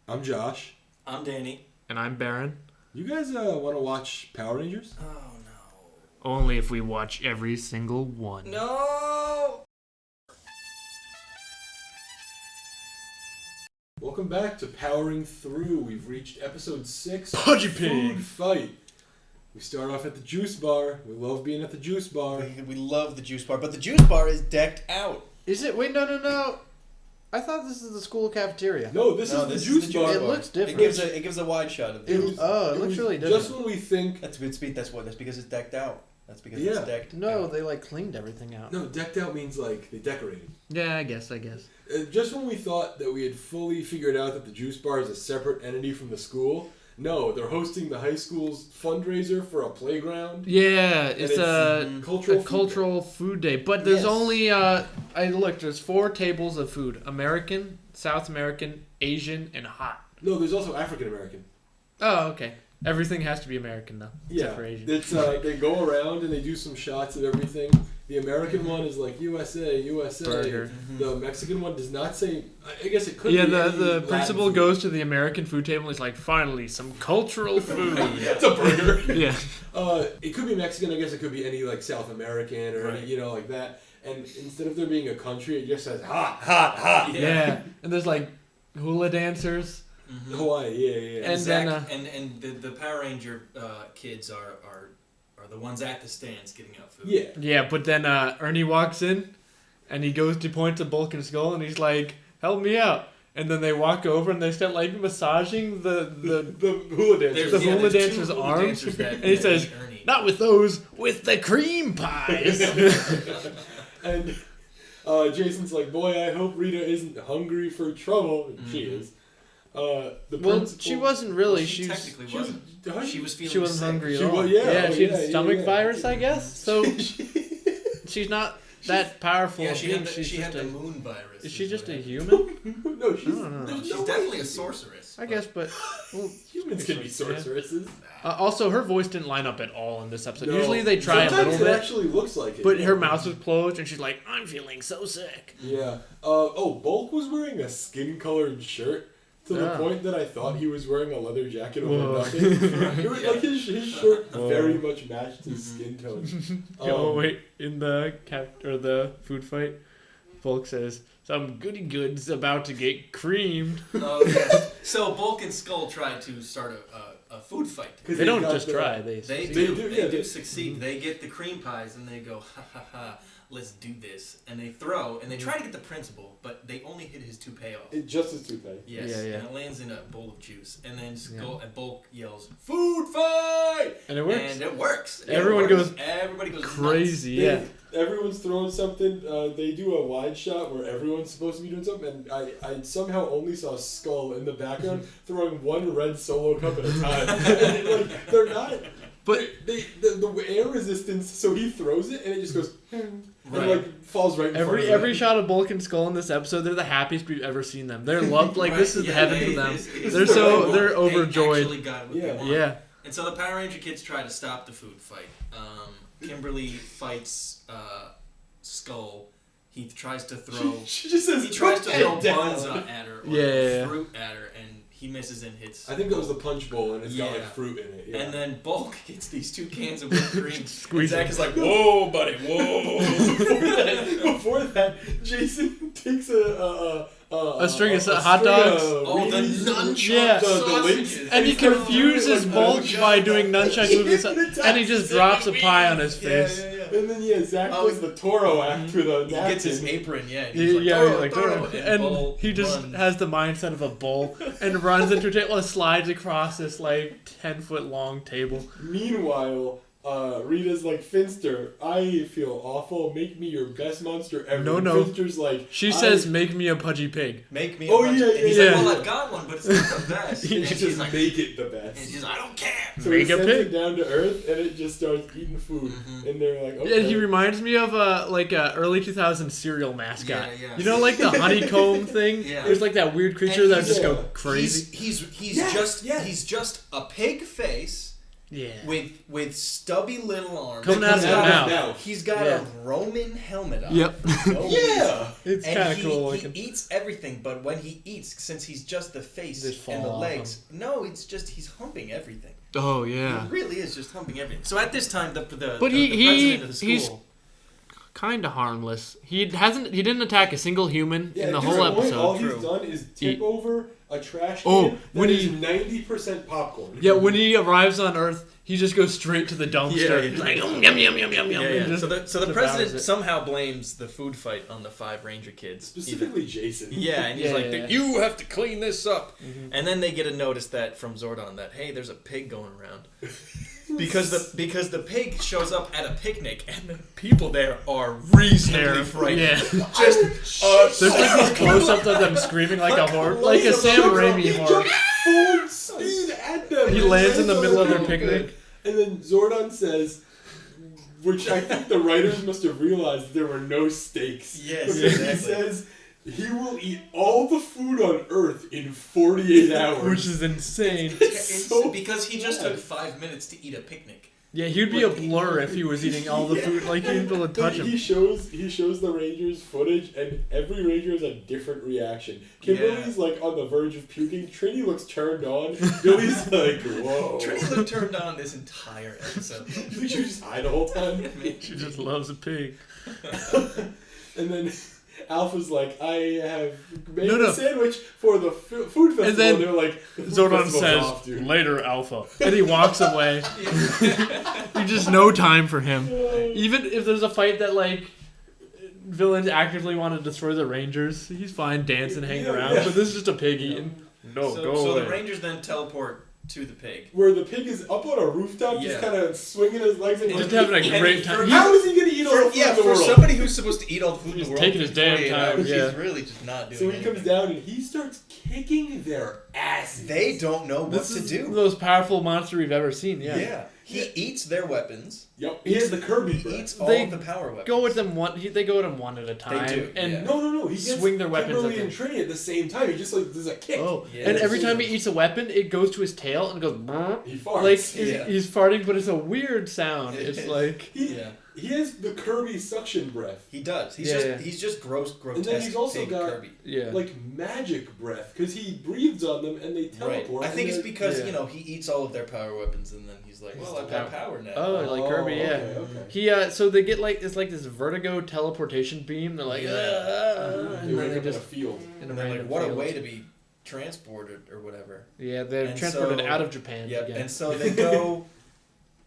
I'm Josh. I'm Danny. And I'm Baron. You guys want to watch Power Rangers? Oh, no. Only if we watch every single one. No! Welcome back to Powering Through. We've reached episode 6. Pudgy Pig. Food Fight. We start off at the juice bar. We love being at the juice bar. We love the juice bar, but the juice bar is decked out. Is it? Wait, no. I thought this is the school cafeteria. No, this is the juice bar. It looks different. It gives a wide shot of It it. looks really different. Just when we think... That's good speed. That's because it's decked out. That's because it's decked No, out. they cleaned everything out. No, decked out means they decorated. Yeah, I guess. Just when we thought that we had fully figured out that the juice bar is a separate entity from the school, no, they're hosting the high school's fundraiser for a playground. Yeah, it's a cultural food day. But there's Yes. only, there's 4 tables of food. American, South American, Asian, and hot. No, there's also African American. Oh, okay. Everything has to be American, though. Yeah, Except for Asian. it's they go around and they do some shots of everything. The American one is like USA, USA. Burger. The Mexican one does not say. I guess it could. Yeah, be the Latin principal food. goes to the American food table and is like, finally, some cultural food. It's a burger. Yeah. It could be Mexican. I guess it could be any South American or any, like that. And instead of there being a country, it just says hot, hot, hot. Yeah. And there's hula dancers. Mm-hmm. Hawaii, yeah. And Zach, then, and the Power Ranger kids are the ones at the stands getting out food. Yeah. Yeah, but then Ernie walks in, and he goes to point to Bulk and Skull, and he's like, "Help me out!" And then they walk over and they start massaging the hula dancers. The hula there's dancer's two hula arms, dancers that and he says, Ernie. "Not with those, with the cream pies." And Jason's like, "Boy, I hope Rita isn't hungry for trouble." And she is. She wasn't really. She technically wasn't. She was feeling She wasn't sick. hungry at She all. was- She had a stomach yeah. virus, I guess. So she's not that powerful. Yeah, she had She's the just moon virus. Is she just a what human? No, she's, I don't know. there's She's no way definitely a she- sorceress. I guess, but Humans can be sorceresses. also her voice didn't line up at all in this episode. No. Usually they try a Sometimes little it bit, actually looks like it. but yeah. her mouth was closed, and she's like, "I'm feeling so sick." Yeah. Bulk was wearing a skin-colored shirt to the Yeah. point that I thought he was wearing a leather jacket Whoa. over nothing. It was like his shirt Whoa. very much matched his skin tone. Wait, in the food fight, Bulk says, "Some goody goods about to get creamed." Oh yeah. So Bulk and Skull tried to start a food fight. They don't got just the- try; They succeed. do. do, They yeah, do they- succeed. They get the cream pies and they go, ha ha ha, let's do this. And they throw and they try to get the principal, but they only hit his toupee off. It just as toupee. Yes, Yeah. and it lands in a bowl of juice. And then Skull and Bulk yells, "Food fight!" And it works. And it works. Everyone goes Everybody goes Crazy, yeah. Everyone's throwing something. They do a wide shot where everyone's supposed to be doing something, and I somehow only saw Skull in the background throwing one red solo cup at a time. And they're not. But the air resistance, so he throws it and it just goes Right. and falls right in front of him. every shot of Bulk and Skull in this episode, they're the happiest we've ever seen them. They're loved this is heaven for them. They're They overjoyed. actually got what they want. Yeah. And so the Power Ranger kids try to stop the food fight. Kimberly fights Skull. He tries to throw. She just says, He tries to "Put throw it down." buns at her or Yeah. fruit at her, and he misses and hits. I think that was the punch bowl, and it's got Yeah. fruit in it. Yeah. And then Bulk gets these 2 cans of whipped cream. And Squeeze Zach it. is like, "Whoa, buddy, whoa!" before that, Jason takes A string of hot dogs. Oh, the nunchuck Yeah. The sausages. links. And he He's gonna confuses do it Bulk like- by doing nunchuck movements, and he just drops a pie on his face. And then Zach does the Toro act through the He napkin. gets his apron, yeah. And He's he's like, like, "Toro, "Toro." Toro," And Bulk he just runs. has the mindset of a bull and runs into a table and slides across this 10-foot long table. Meanwhile, Rita's like, "Finster, I feel awful. Make me your best monster ever." No, And no. Finster's like, She says, "Make me a Pudgy Pig." Make me. Oh, a bunch yeah, of, and he's yeah. like, "Well, I've got one, but it's not the best." he And just she's like, make it the and best. she's like, "I don't care." So Make he a sends pig. it down to Earth, and it just starts eating food. And they're like, Yeah, "Okay." he reminds me of a early 2000s cereal mascot. Yeah. You know, like the honeycomb thing. Yeah. There's like that weird creature And that would just he's- go crazy. He's Yes, yes. he's just a pig face Yeah. with stubby little arms. Coming out of He's his got mouth. He's got Yeah. a Roman helmet on. Yep. No Yeah. It's and kind of he, cool he looking. eats everything, but when he eats, since he's just the face Just and the fall off legs, no, it's just he's humping everything. Oh yeah. He really is just humping everything. So at this time, the But president of the school. he's kind of harmless. He didn't attack a single human in the at whole this point, episode. all True. he's done is tip over a trash Oh, can when that is he- 90% popcorn. Yeah, when he arrives on Earth, he just goes straight to the dumpster. Yeah, He's like, yum yum yum yum yum. Yeah, and yeah. just So the devours president it. somehow blames the food fight on the 5 Ranger kids. Specifically Jason. Yeah, and he's Yeah, like, yeah. "You have to clean this up." Mhm. And then they get a notice that from Zordon that hey, there's a pig going around. Because the pig shows up at a picnic and the people there are reasonably frightened. Yeah. Just There's like these close-ups of them screaming like a horse, like a Sam Raimi horse. Full speed at them. He and lands in the on middle of their picnic picnic. bed. And then Zordon says, which I think the writers must have realized there were no stakes. Yes, Because exactly. He says he will eat all the food on Earth in 48 hours. Which is insane. It's so because he just bad. took 5 minutes to eat a picnic. Yeah, he'd be a blur if he was eating all the food. Like, you'd be able to touch He him. shows the Rangers footage, and every Ranger has a different reaction. Kimberly's like on the verge of puking. Trini looks turned on. Billy's like, whoa. Trini looked turned on this entire episode. You think she was just high the whole time? She just loves a pig. And then Alpha's like, I have made No, no. a sandwich for the food festival. And then they're like, the food Zordon festival's says, off, dude. later, Alpha. And he walks away. You just no time for him. Even if there's a fight that, like, villains actively want to destroy the Rangers, he's fine dancing, hanging around. Yeah. But this is just a pig eating. No, so, go so away. the Rangers then teleport to the pig. Where the pig is up on a rooftop, Yeah. just kind of swinging his legs and Just like, having a great time. How is he going to eat all the food in the world? somebody who's supposed to eat all the food in He's the world, taking his damn 48 time, hours, yeah. he's really just not doing So he anything. comes down and he starts kicking their asses. They don't know what This to is do. the most powerful monster we've ever seen, yeah. He eats their weapons. Yep. He has the Kirby He breath. eats all They of the power weapons. Go with them they go at them one at a time. do, And yeah. No. He gets Swing their weapons Kimberly at and Trini at the same time. He just like does a kick. Oh, Yeah, and every that's time he awesome. eats a weapon, it goes to his tail and goes. Brr. He farts. Like Yeah. he's farting, but it's a weird sound. It It's is. like He has the Kirby suction breath. He does. He's Yeah, just yeah. he's just gross, And grotesque. then he's also pig got Kirby. yeah. like magic breath because he breathes on them and they Right. teleport. I think and it's they're- because Yeah. he eats all of their power weapons and then he's like, well, I've got power now. Oh, like Kirby, yeah. Okay. He so they get like it's like this vertigo teleportation beam. They're like, Yeah. and They then wake they up in a just field. in a And then random like, what a field. way to be transported or whatever. Yeah, they're And transported so- out of Japan Yep. again. And so they go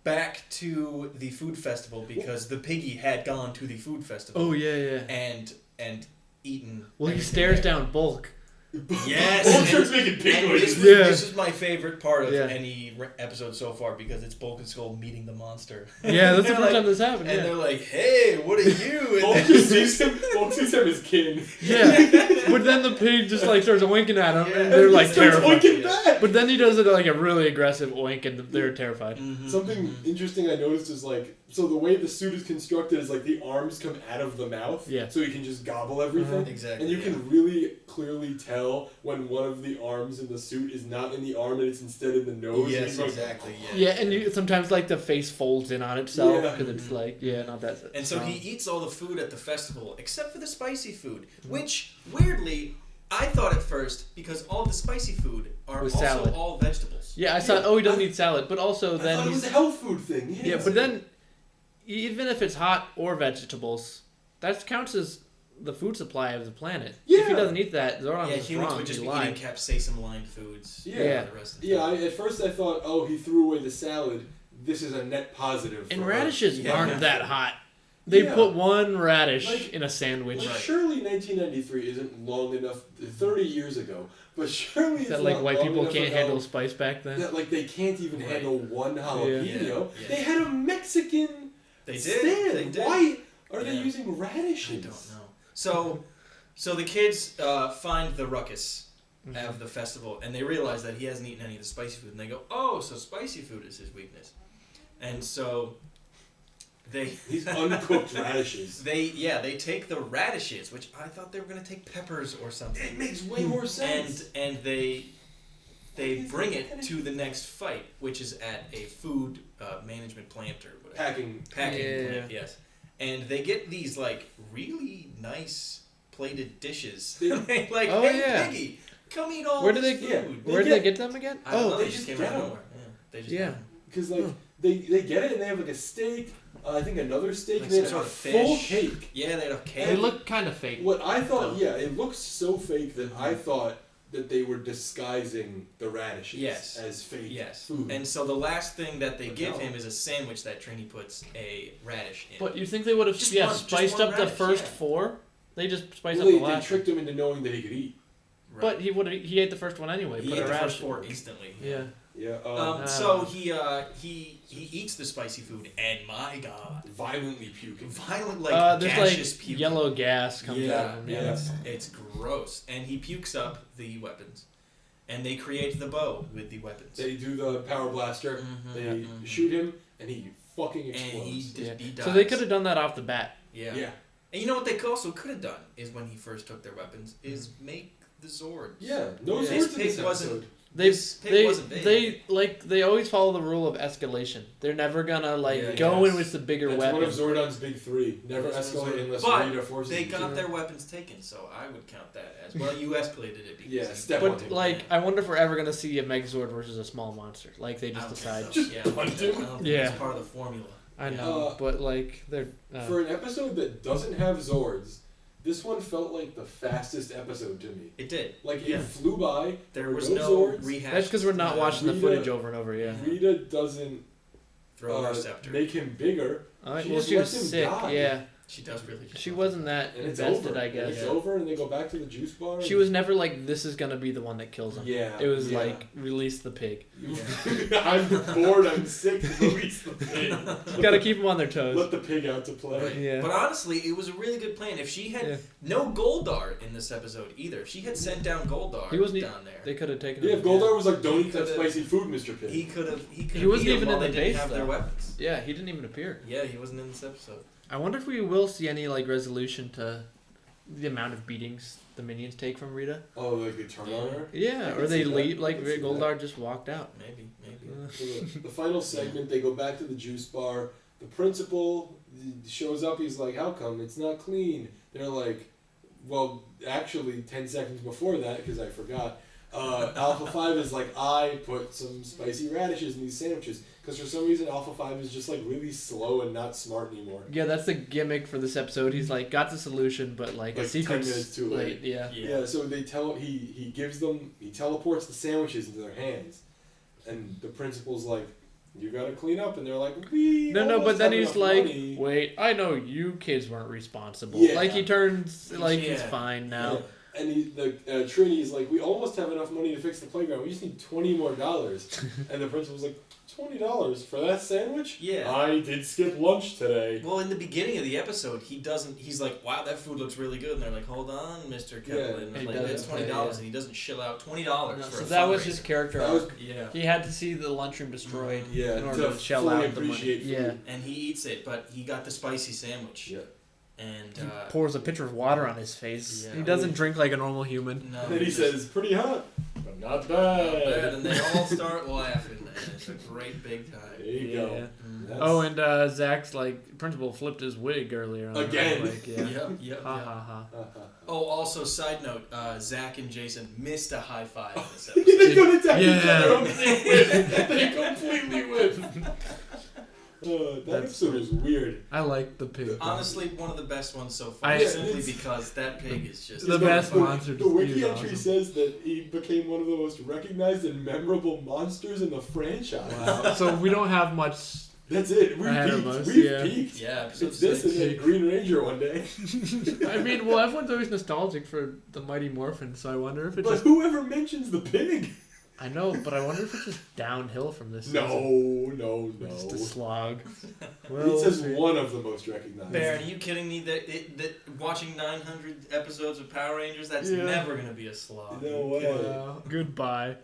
back to the food festival because the piggy had gone to the food festival Oh yeah, yeah. and eaten. Well, he everything stares there. down Bulk. Yes. Bulk starts making pig And noises. this is my favorite part of Yeah. any episode so far because it's Bulk and Skull meeting the monster. Yeah, that's the They're first like- time this happened. And Yeah. they're like, "Hey, what are you?" And Bulk then- just sees him. Bulk sees him as kin. Yeah, but then the pig just like starts winking at him, Yeah. and they're And like he starts terrified. oinking back. But then he does it like a really aggressive oink, and they're terrified. Mhm. Something interesting I noticed is like, so the way the suit is constructed is like the arms come out of the mouth, Yeah. so he can just gobble everything. Exactly. And you yeah. can really clearly tell when one of the arms in the suit is not in the arm and it's instead in the nose. and Yes, he's going, exactly. Yeah, and you sometimes like the face folds in on itself Yeah. because it's like not that. And so strong. he eats all the food at the festival except for the spicy food, Mm-hmm. which weirdly I thought at first because all the spicy food are Was also salad. all vegetables. Yeah, I thought, Yeah, oh, he doesn't eat salad, but also I then thought it was he's a health food thing. yeah, but then even if it's hot or vegetables, that counts as the food supply of the planet. If he Yeah. doesn't eat that, Zordon Yeah, is humans wrong. would just He's be lying. eating capsaicin-lined foods. Yeah. For the rest of the Yeah, time. at first I thought, oh, he threw away the salad. This is a net positive. And for radishes Earth. Yeah. aren't that hot. They Yeah. put one radish Like- in a sandwich. Like, Right. surely 1993 isn't long enough, 30 years ago, but surely it's That like not white long people enough can't ago handle spice back then. that like they can't even Right. handle one jalapeno. Yeah. They had a Mexican They did. stand. They did. Why are they Yeah. using I radishes? don't know. So the kids find the ruckus Mm-hmm. of the festival, and they realize that he hasn't eaten any of the spicy food, and they go, "Oh, so spicy food is his weakness," and so they These uncooked radishes. they take the radishes, which I thought they were gonna take peppers or something, It makes way more sense. and they they bring it to the next fight, which is at a food management plant or whatever. Packing Plant, yes. And they get these like really nice plated dishes. Like, Oh, hey, yeah. Piggy, come eat all Where do this they food. Where do they get them again? I don't know, they they just just came out get of 'em. nowhere. Yeah, they just Yeah. got 'em. because like they get it and they have like a steak. I think another steak. Like and then some a sort of full fish. cake. Yeah, they had a cake. They look kind of fake. What I thought, yeah, it looks so fake that I thought that they were disguising the radishes Yes. as fake Yes. food. And so the last thing that they But give no. him is a sandwich that Trini puts a radish in. But you think they would have Just spiced one up the radish, first yeah. 4? They just spiced well, up they the last. tricked him into knowing that he could eat. Right. But he ate the first one anyway. he put ate a the radish. first 4 instantly. Yeah. Yeah. So he eats the spicy food, and my God, Violently puking. violent like There's gaseous like puke. yellow gas comes Yeah, out of him. yeah. It's gross, and he pukes up the weapons, and they create the bow with the weapons. They do the power blaster. Mhm, They mhm. shoot him, and he fucking and explodes. he dies. So they could have done that off the bat. Yeah. Yeah. And you know what they also could have done is when he first took their weapons is make the Zords. Yeah. No Yeah. swords This in this pig wasn't- episode. This pig wasn't big. They always follow the rule of escalation. They're never gonna Yeah, go yes. in with the bigger That's weapon. one of Zordon's big 3. Never That's one of escalate Zordon- unless But Rita forces They you to. got their weapons taken, so I would count that as well. You escalated it because Yeah, you- step on But him. like, I wonder if we're ever gonna see a Megazord versus a small monster. Like they I just don't decide. think so. Yeah, I don't punch think him? I don't think Yeah. it's part of the formula. I know, but like they're. For an episode that doesn't have Zords, this one felt like the fastest episode to me. It did. Like Yeah. it flew by. There was no no Zords. rehash. That's because we're not watching the Rita- footage over and over. Yeah. Rita doesn't Throw her scepter. make him bigger, All right, She well, just she was lets him sick. die. Yeah, She does really. she wasn't that and it's invested. over. I guess It's Yeah. over, and they go back to the juice bar. she was never like, this is gonna be the one that kills him. Yeah. It was yeah. like, release the pig. I'm bored. I'm sick. Release the pig. You gotta keep them on their toes. Let the pig out to play. Right. Yeah. But honestly, it was a really good plan. If she had no Goldar in this episode either, if she had sent down Goldar He wasn't down there. They could have taken Yeah, him. if Goldar was like, "Don't He eat that could've- spicy food, Mr. Pig." He could have. He wasn't even in they the didn't base, have their though. weapons. Yeah, he didn't even appear. Yeah, he wasn't in this episode. I wonder if we will see any like resolution to the amount of beatings the minions take from Rita. Oh, like they turn on her. Yeah, I or can they see that. leave I like can see that. Goldar just walked out. Maybe. So the final segment, they go back to the juice bar. The principal shows up. He's like, "How come it's not clean?" They're like, "Well, actually, 10 seconds before that, because I forgot." Alpha 5 is like, "I put some spicy radishes in these sandwiches," because for some reason Alpha 5 is just like really slow and not smart anymore. Yeah, that's the gimmick for this episode. He's like got the solution, but like a Like 10 secret's minutes too late. Yeah. Yeah, so they tell he gives them, he teleports the sandwiches into their hands, and the principal's like, "You gotta clean up," and they're like, "We No, almost but then have he's enough like, money." wait, I know you kids weren't responsible. Yeah. Like he turns like he's Yeah. fine now. Yeah. And Trini's like, "We almost have enough money to fix the playground. We just need $20 more." And the principal's like, $20 for that sandwich? Yeah. I did skip lunch today. Well, in the beginning of the episode, he doesn't. He's like, "Wow, that food looks really good," and they're like, "Hold on, Mr. Kevlin." He Like, doesn't it's $20, pay, yeah. and he doesn't shill out $20 No, for so a that was fundraiser. his character That arc. was- Yeah. He had to see the lunchroom destroyed Yeah, in order to to shell fully out the money. appreciate food. Yeah. And he eats it, but he got the spicy sandwich. Yeah. And He pours a pitcher of water on his face. Yeah. He doesn't drink like a normal human. no, And then he just- says, "Pretty hot, but not "Not bad." bad," and they all start laughing, and it's a great big time. There you Yeah. go. Mm. That's- Oh, and Zach's like principal flipped his wig earlier on. Again. Like, yeah. Yep. Ha ha ha. Oh, also, side note, Zach and Jason missed a high five in this They episode. couldn't attack each Yeah. other. They completely whipped. That That's episode was weird. I like the pig. Honestly, one of the best ones so far, I- simply it's- because that pig is just The best monster. The wiki He's entry awesome. says that he became one of the most recognized and memorable monsters in the franchise. Wow. So we don't have much. That's it. We've Ahead of peaked. us, We've yeah. peaked. Yeah, episode It's this 6. and then Green Ranger one day. I mean, well, everyone's always nostalgic for the Mighty Morphin, so I wonder if it's But just. whoever mentions the pig? I know, but I wonder if it's just downhill from this. No, season. no, Just a no. slog. It says one of the most recognized. Baron, are you kidding me? That watching 900 episodes of Power Rangers, that's Yeah. never gonna be a slog. No way. Goodbye.